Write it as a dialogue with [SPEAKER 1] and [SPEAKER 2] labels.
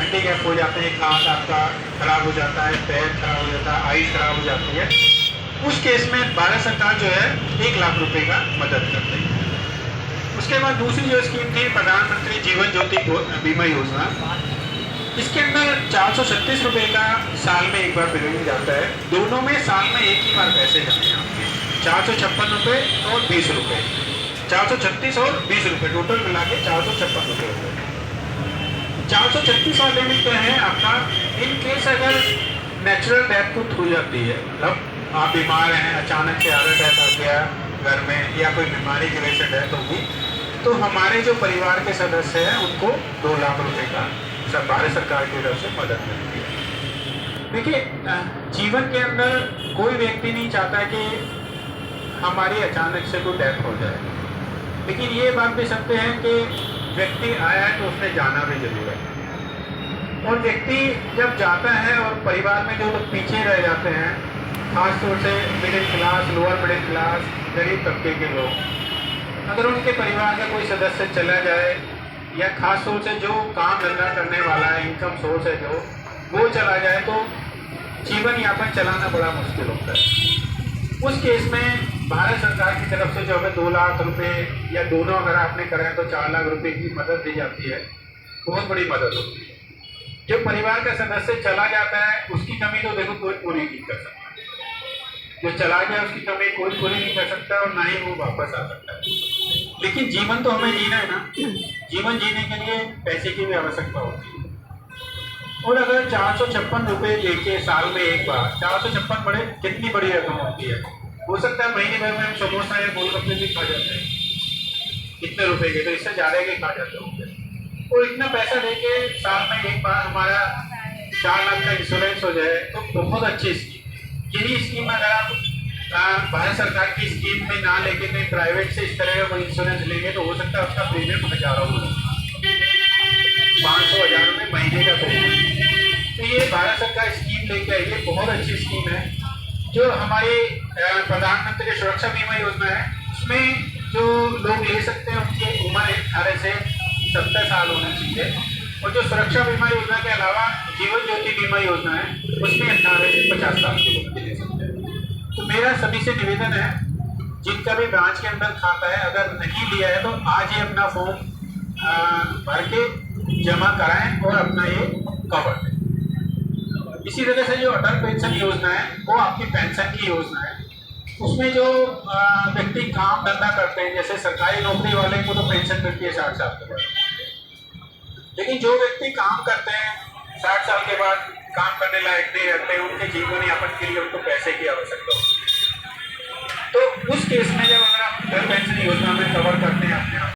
[SPEAKER 1] Handicap हो जाते हैं, हाथ आपका खराब हो जाता है, पैर खराब हो जाता है, आइज खराब हो जाती है, उस केस में भारत सरकार जो है 1 लाख रुपए का मदद करती है। उसके बाद दूसरी जो स्कीम थी प्रधानमंत्री जीवन ज्योति बीमा योजना, इसके अंदर 436 रुपए का साल में एक बार प्रीमियम जाता है। दोनों में साल में एक ही बार पैसे जाते हैं आपके, 456 रुपए और 20 रुपए, 436 और 20 रुपए, टोटल मिला के 456 रुपए होते हैं। 436 वाले में क्या है आपका, इन केस अगर नेचुरल डेथ कुछ हो जाती है, मतलब आप बीमार हैं, अचानक से हार्ट अटैक आ गया घर में या कोई बीमारी की वजह से डेथ होगी, तो हमारे जो परिवार के सदस्य हैं उनको 2 लाख रुपए का भारत सरकार की तरफ से मदद मिलती है। देखिए, जीवन के अंदर कोई व्यक्ति नहीं चाहता कि हमारी अचानक से कोई डेथ हो जाए, लेकिन ये बात भी सकते हैं कि व्यक्ति आया है तो उसने जाना भी जरूर है। और व्यक्ति जब जाता है और परिवार में जो लोग पीछे रह जाते हैं, खासतौर से middle class, lower middle class, गरीब तबके के लोग, अगर उनके परिवार का कोई सदस्य चला जाए या खास तौर से जो काम धंधा करने वाला है, इनकम सोर्स है जो, वो चला जाए तो जीवन यापन चलाना बड़ा मुश्किल होता है। उस केस में भारत सरकार की तरफ से जो हमें 2 लाख रुपए या दोनों अगर आपने करें तो 4 लाख रुपए की मदद दी जाती है, बहुत बड़ी मदद होती है। जो परिवार का सदस्य चला जाता है उसकी कमी तो देखो कोई पूरी नहीं कर सकता, जो चला गया उसकी कमी कोई पूरी नहीं कर सकता और ना ही वो वापस आ सकता है। लेकिन जीवन तो हमें जीना है ना, जीवन जीने के लिए पैसे की भी आवश्यकता होती है। और अगर 456 रुपए लेके साल में एक बार, 456 बड़े कितनी बड़ी रकम होती है। हो सकता है महीने भर में हम समोसा या गोलगप्पे भी खा जाते हैं इतने रुपए के, तो इससे ज़्यादा के खा जाते होंगे। और इतना पैसा देके साल में एक बार हमारा 4 लाख का इंश्योरेंस हो जाए तो बहुत अच्छी स्कीम। यही स्कीम अगर आप भारत सरकार की स्कीम में ना लेके कहीं प्राइवेट से इस तरह का कोई इंश्योरेंस लेंगे तो हो सकता है उसका प्रीमियम हजारों हो, 500-1000 रुपये महीने का प्रीमियम। तो ये भारत सरकार स्कीम लेके आई है, बहुत अच्छी स्कीम है। जो हमारी प्रधानमंत्री सुरक्षा बीमा योजना है, उसमें जो लोग ले सकते हैं उनकी उम्र 18 से 70 साल होना चाहिए। और जो सुरक्षा बीमा योजना के अलावा जीवन ज्योति बीमा योजना है, उसमें 18 से 50 साल के लोग ले सकते हैं। तो मेरा सभी से निवेदन है, जिनका भी ब्रांच के अंदर खाता है, अगर नहीं लिया है तो आज ही अपना फॉर्म भर के जमा कराएं और अपना ये कवर दें। इसी तरह से जो अटल पेंशन योजना है वो आपकी पेंशन की योजना है। उसमें जो व्यक्ति काम धंधा करते हैं, जैसे सरकारी नौकरी वाले को तो पेंशन मिलती है 60 साल के बाद, लेकिन जो व्यक्ति काम करते हैं 60 साल के बाद काम करने लायक नहीं रहते हैं, उनके जीवन यापन के लिए उनको पैसे की आवश्यकता होती है। तो उस केस में जब अगर आप अटल पेंशन योजना में कवर करते